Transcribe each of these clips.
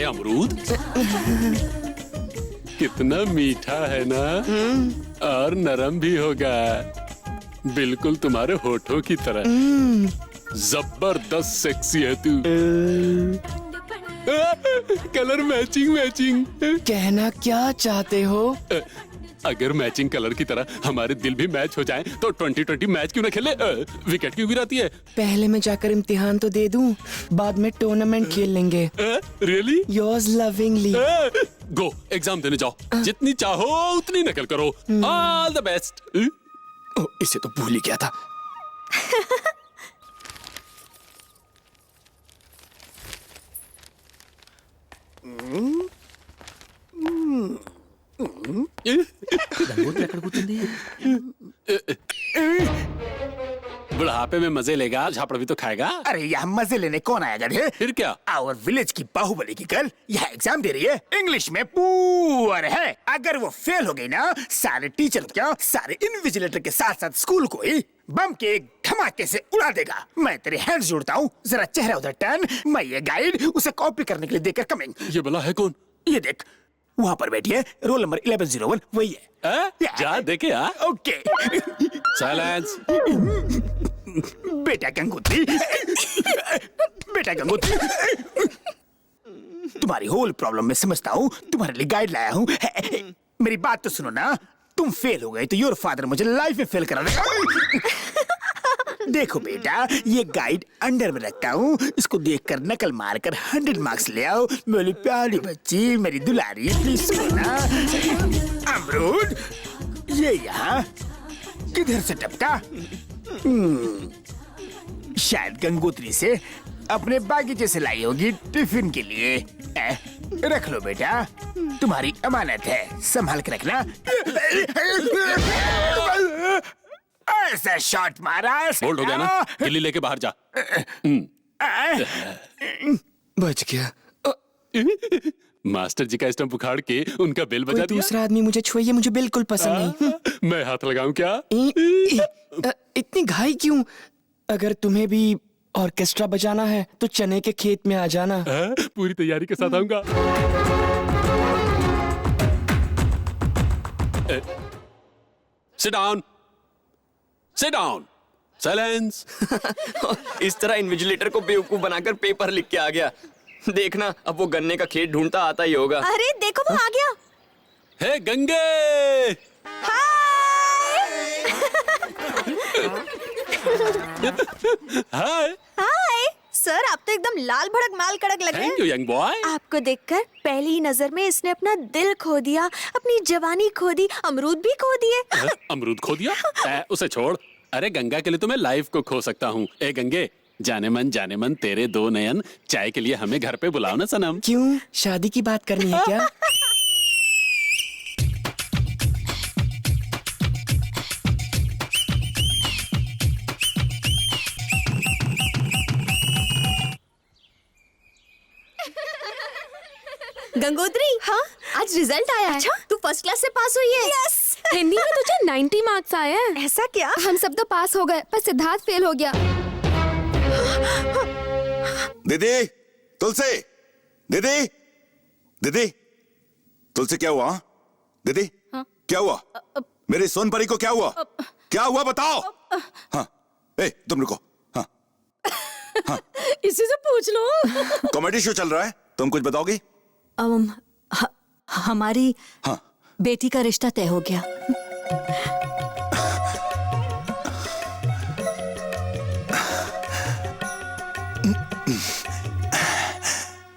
अमरूद कितना मीठा है ना, और नरम भी होगा, बिल्कुल तुम्हारे होठों की तरह। जबरदस्त सेक्सी है तू। Colour matching matching. कहना क्या चाहते हो? अगर मैचिंग कलर की तरह हमारे दिल भी मैच हो जाएं, तो 2020 मैच क्यों ना खेले? विकेट क्यों गिराती है? पहले मैं जाकर इम्तिहान तो दे दूं, बाद में टूर्नामेंट खेल लेंगे। Really? Yours lovingly. Go exam देने जाओ, जितनी चाहो उतनी नकल करो। All the best. इसे तो भूल ही गया था। बुढ़ापे में मजे लेगा, झापड़ भी तो खाएगा। अरे यहाँ मजे लेने कौन आया गधे? फिर क्या? आवर विलेज की बाहुबली की गर्ल यहाँ एग्जाम दे रही है, इंग्लिश में पुअर है। अगर वो फेल हो गई ना, सारे टीचर क्या, सारे इन्विजिलेटर के साथ साथ स्कूल को ही बम के एक धमाके से उड़ा देगा। मैं तेरे हैंड जोड़ता हूँ, जरा चेहरा उधर टर्न। मैं ये गाइड उसे कॉपी करने के लिए देकर कमिंग। ये बला है कौन? ये देख, वहाँ पर बैठी है, रोल नंबर 1101, वही है। जा देखे। ओके। साइलेंस। बेटा गंगोत्री, बेटा गंगोत्री, तुम्हारी होल प्रॉब्लम मैं समझता हूँ, तुम्हारे लिए गाइड लाया हूँ। मेरी बात तो सुनो ना, तुम फेल हो गए तो योर फादर मुझे लाइफ में फेल करा देगा। देखो बेटा, ये गाइड अंडर में रखता हूँ, इसको देखकर नकल मारकर 100 मार्क्स ले आओ। मेरी प्यारी बच्ची, मेरी दुलारी, प्लीज सुनो ना। अमरूद, ये यहाँ किधर से टपका? शायद गंगोत्री से अपने बागीचे से लाई होगी टिफिन के लिए। रख लो बेटा, तुम्हारी अमानत है, संभाल के रखना। ऐसा शॉट मारा। बोल्ड हो गया ना, गिल्ली लेके बाहर जा। बच गया। मास्टर जी का स्टंप उखाड़ के उनका बेल बजा दिया। दूसरा आदमी मुझे छुए, ये मुझे बिल्कुल पसंद नहीं। मैं हाथ लगाऊं क्या? इतनी घाई क्यों? अगर तुम्हें भी ऑर्केस्ट्रा बजाना है तो चने के खेत में आ जाना। पूरी तैयारी के साथ आऊंगा। Sit down, sit down, silence. इस तरह इन्विजिलेटर को बेवकूफ बनाकर पेपर लिख के आ गया। देखना, अब वो गन्ने का खेत ढूंढता आता ही होगा। अरे देखो, वो आ गया। हे गंगे। हाय। हाय सर, आप तो एकदम लाल भड़क माल कड़क लग रहे हैं। Thank you young boy. आपको देखकर पहली ही नजर में इसने अपना दिल खो दिया, अपनी जवानी खो दी, अमरूद भी खो दिए। अमरूद खो दिया? उसे छोड़। अरे गंगा के लिए तो मैं लाइफ को खो सकता हूँ। ए गंगे, जाने मन तेरे दो नयन, चाय के लिए हमें घर पे बुलाओ ना सनम। क्यों, शादी की बात करनी है क्या? गंगोत्री, हाँ आज रिजल्ट आया है। अच्छा, तू फर्स्ट क्लास से पास हुई है। यस। हिंदी में तुझे 90 मार्क्स आए हैं। ऐसा क्या? हम सब तो पास हो गए, पर सिद्धार्थ फेल हो गया। दीदी, तुलसी, दीदी, दीदी, तुलसी क्या हुआ? दीदी, क्या हुआ? मेरी सोनपरी को क्या हुआ? क्या हुआ बताओ? हाँ, तुम रुको। हाँ, हाँ। इसी से पूछ लो। कॉमेडी शो चल रहा है, तुम कुछ बताओगी? हमारी बेटी का रिश्ता तय हो गया।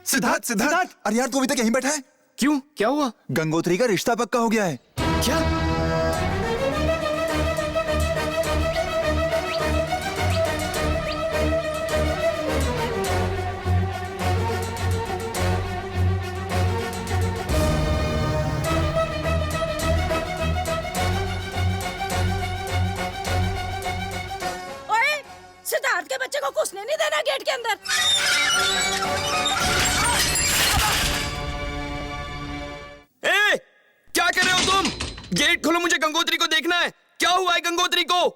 सिद्धार्थ, सिद्धार्थ, अरे यार तू अभी तक यहीं बैठा है? क्यों, क्या हुआ? गंगोत्री का रिश्ता पक्का हो गया है। क्या? सिद्धार्थ के बच्चे को घुसने नहीं देना गेट के अंदर। क्या कर रहे हो तुम? गेट खोलो, मुझे गंगोत्री को देखना है। क्या हुआ है गंगोत्री को?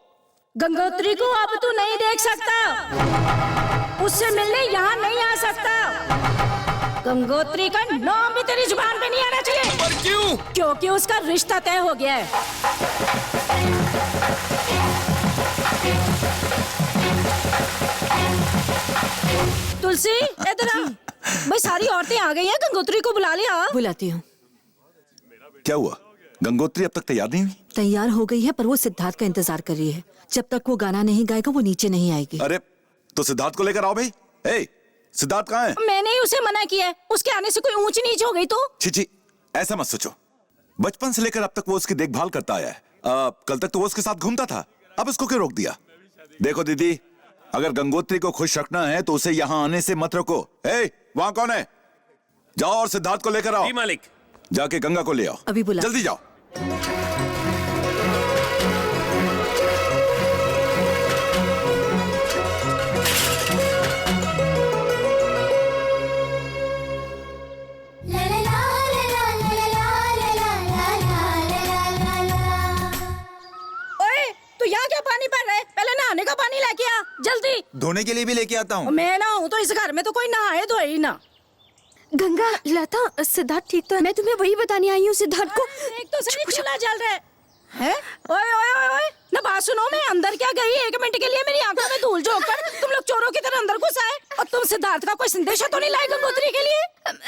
गंगोत्री को अब तू नहीं देख सकता, उससे मिलने यहाँ नहीं आ सकता। गंगोत्री का नाम भी तेरी जुबान पे नहीं आना चाहिए। पर क्यों? क्योंकि उसका रिश्ता तय हो गया है। तुलसी इधर आ। भाई सारी औरतें आ गई हैं, गंगोत्री को बुला लिया। बुलाती हूँ। क्या हुआ? गंगोत्री अब तक तैयार नहीं हुई? तैयार हो गई है पर वो सिद्धार्थ का इंतजार कर रही है। जब तक वो गाना नहीं गाएगा वो नीचे नहीं आएगी। अरे तो सिद्धार्थ को लेकर आओ भाई। ए, सिद्धार्थ कहाँ है? मैंने ही उसे मना किया है। उसके आने से कोई ऊंच नीच हो गई तो? छी, ऐसा मत सोचो। बचपन से लेकर अब तक वो उसकी देखभाल करता आया है। कल तक तो वो उसके साथ घूमता था, अब उसको क्यों रोक दिया? देखो दीदी, अगर गंगोत्री को खुश रखना है तो उसे यहाँ आने से मत रोको। ए, वहाँ कौन है? जाओ और सिद्धार्थ को लेकर आओ। जी मालिक। जाके गंगा को ले आओ। अभी बुला। जल्दी जाओ। ओए, तू यहाँ क्या पानी भर रहा है? पहले नहाने का पानी लेके आ, जल्दी। धोने के लिए भी लेके आता हूँ। मैं ना हूँ तो इस घर में तो कोई नहाए धोए ही ना। गंगा, लता, सिद्धार्थ ठीक तो है? मैं तुम्हें वही बताने आई हूँ सिद्धार्थ को। एक तो सही चूल्हा जल रहा है। ओए ओए ओए ओए, ना बात सुनो, मैं अंदर क्या गई 1 मिनट के लिए मेरी आंखों में धूल झोंक कर तुम लोग चोरों की तरह अंदर घुस आए। और तुम सिद्धार्थ का कोई संदेशा तो नहीं लाए गंगोत्री के लिए?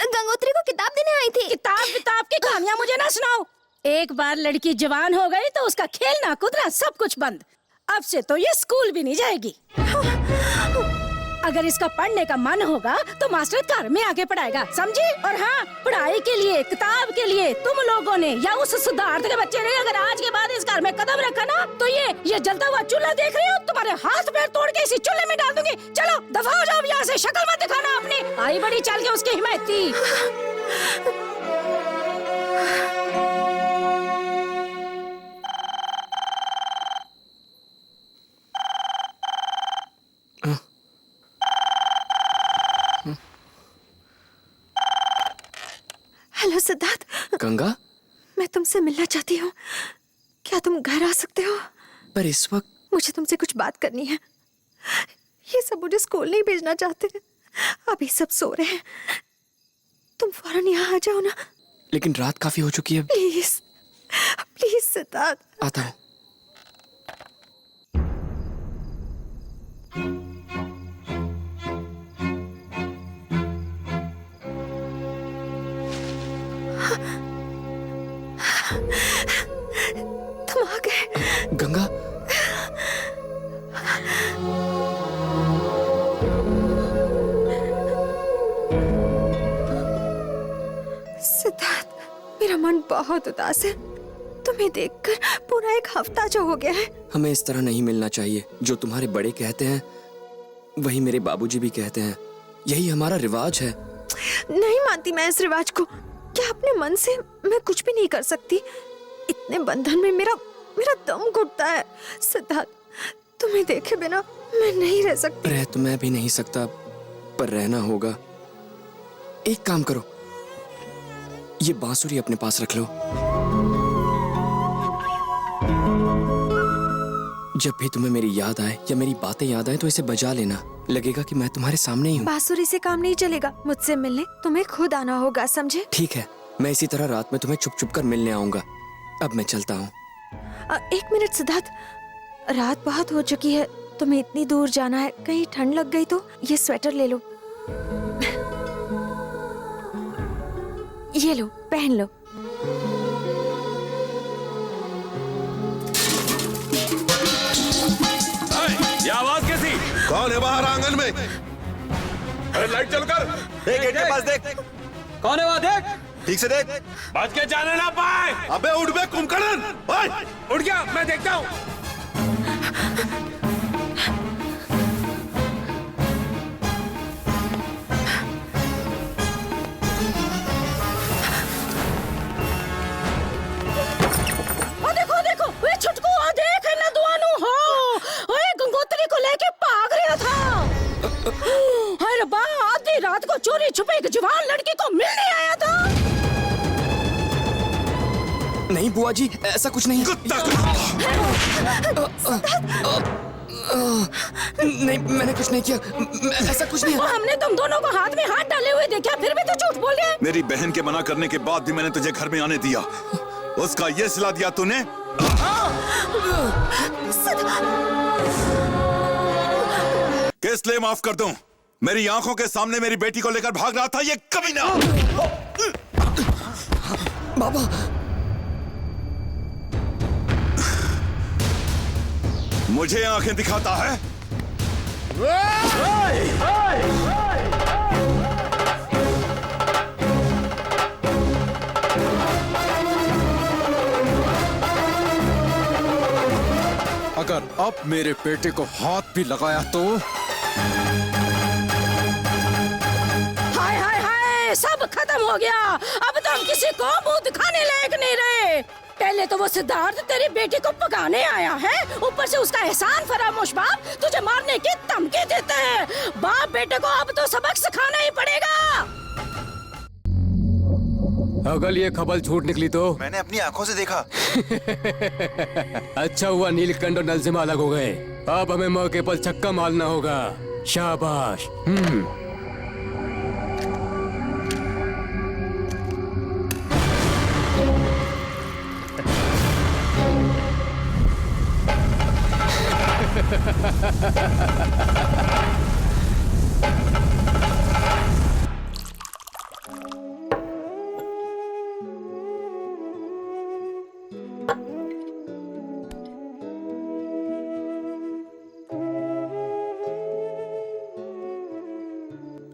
गंगोत्री को किताब देने आई थी। किताब की कहानियां मुझे ना सुनाओ। एक बार लड़की जवान हो गई तो उसका खेलना कूदना सब कुछ बंद। अब से तो ये स्कूल भी नहीं जाएगी। अगर इसका पढ़ने का मन होगा तो मास्टर घर में आके पढ़ाएगा, समझी? और हाँ, पढ़ाई के लिए, किताब के लिए तुम लोगों ने या उस सिद्धार्थ के बच्चे ने अगर आज के बाद इस घर में कदम रखा ना तो ये जलता हुआ चूल्हा देख रही हो, तुम्हारे हाथ पैर तोड़ के इसी चूल्हे में डाल दूंगी। चलो दफा हो जाओ यहाँ से, शक्ल मत दिखाना अपनी। आई बड़ी चल के उसकी हिमायती। हेलो सिद्धार्थ। गंगा, मैं तुमसे मिलना चाहती हूँ। क्या तुम घर आ सकते हो? पर इस वक्त मुझे तुमसे कुछ बात करनी है। ये सब मुझे स्कूल नहीं भेजना चाहते। अभी सब सो रहे हैं। तुम फौरन यहाँ आ जाओ ना। लेकिन रात काफी हो चुकी है। Please please Siddharth. आता हूँ। तुम आ गए। गंगा, सिद्धार्थ, मेरा मन बहुत उदास है। तुम्हें देखकर पूरा 1 हफ्ता जो हो गया है। हमें इस तरह नहीं मिलना चाहिए। जो तुम्हारे बड़े कहते हैं वही मेरे बाबूजी भी कहते हैं। यही हमारा रिवाज है। नहीं मानती मैं इस रिवाज को। क्या अपने मन से मैं कुछ भी नहीं कर सकती? इतने बंधन में मेरा दम घुटता है। सिद्धार्थ, तुम्हें देखे बिना मैं नहीं रह सकती। रह तो मैं भी नहीं सकता, पर रहना होगा। एक काम करो, ये बांसुरी अपने पास रख लो। जब भी तुम्हें मेरी याद आए या मेरी बातें याद आए तो इसे बजा लेना। लगेगा कि मैं तुम्हारे सामने ही हूँ। बांसुरी से काम नहीं चलेगा। मुझसे मिलने तुम्हें खुद आना होगा, समझे? ठीक है, मैं इसी तरह रात में तुम्हें छुप छुप कर मिलने आऊंगा। अब मैं चलता हूँ। 1 मिनट सिद्धार्थ, रात बहुत हो चुकी है। तुम्हें इतनी दूर जाना है, कहीं ठंड लग गई तो ये स्वेटर ले लो। ये लो, पहन लो। ये आवाज कैसी? कौन है बाहर आंगन में? अरे लाइट चल कर। देख, गेट के पास देख। कौन है वहाँ? देख, ठीक से देख। बच के जाने ना पाए। अबे उठ बे कुंभकर्ण। उठ गया, मैं देखता हूँ। देखो देखो, वे छुटकू आ देख ना दुआनु हो। ओए गंगोत्री को लेके भाग रहा था। हाय रब्बा, आधी रात को चोरी छुपे एक जवान लड़की को मिलने आया था। नहीं बुआ जी, ऐसा कुछ नहीं। नहीं, मैंने कुछ नहीं किया। ऐसा कुछ नहीं और हमने तुम दोनों को हाथ में हाथ डाले हुए देखा, फिर भी तो झूठ बोल रहे। मेरी बहन के मना करने के बाद भी मैंने तुझे घर में आने दिया, उसका ये सिला दिया तूने? किस लिए माफ कर दूं? मेरी आंखों के सामने मेरी बेटी को लेकर भाग रहा था ये कमीना। बाबा, मुझे आंखें दिखाता है? अगर अब मेरे बेटे को हाथ भी लगाया तो हाय हाय हाय, सब खत्म हो गया। अब तो हम किसी को मुंह दिखाने लायक नहीं रहे। पहले तो वो सिद्धार्थ तेरी बेटी को पकाने आया है, ऊपर से उसका एहसान फरामोश बाप तुझे मारने की धमकी देते हैं। बाप बेटे को अब तो सबक सिखाना ही पड़ेगा। अगर ये खबर झूठ निकली तो? मैंने अपनी आंखों से देखा। अच्छा हुआ नीलकंठ और नरसिम्हा अलग हो गए। अब हमें मौके पर छक्का मारना होगा। शाबाश।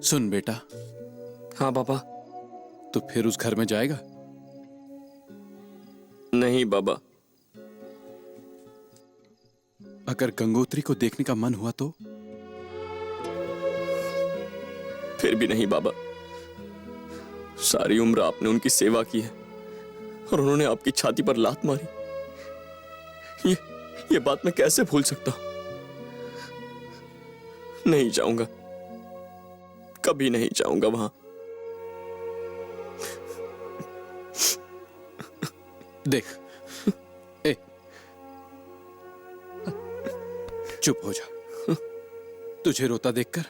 सुन बेटा, हाँ बाबा। तो फिर उस घर में जाएगा? नहीं बाबा। अगर गंगोत्री को देखने का मन हुआ तो? फिर भी नहीं बाबा। सारी उम्र आपने उनकी सेवा की है और उन्होंने आपकी छाती पर लात मारी। ये बात मैं कैसे भूल सकता हूं? नहीं जाऊंगा, कभी नहीं जाऊंगा वहां। देख, ए, चुप हो जा। तुझे रोता देखकर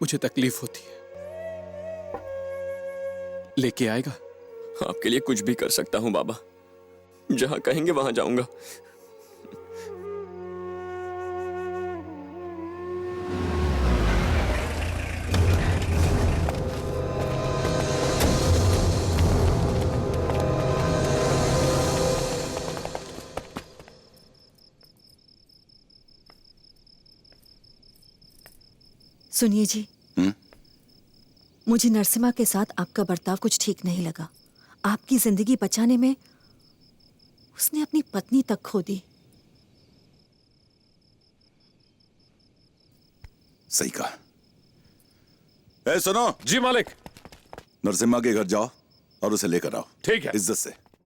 मुझे तकलीफ होती है। लेके आएगा? आपके लिए कुछ भी कर सकता हूं बाबा। जहां कहेंगे वहां जाऊंगा। सुनिए जी, मुझे नरसिम्हा के साथ आपका बर्ताव कुछ ठीक नहीं लगा। आपकी जिंदगी बचाने में उसने अपनी पत्नी तक खो दी। सही कहा। ए सुनो। जी मालिक। नरसिम्हा के घर जाओ और उसे लेकर आओ। ठीक है। इज्जत से।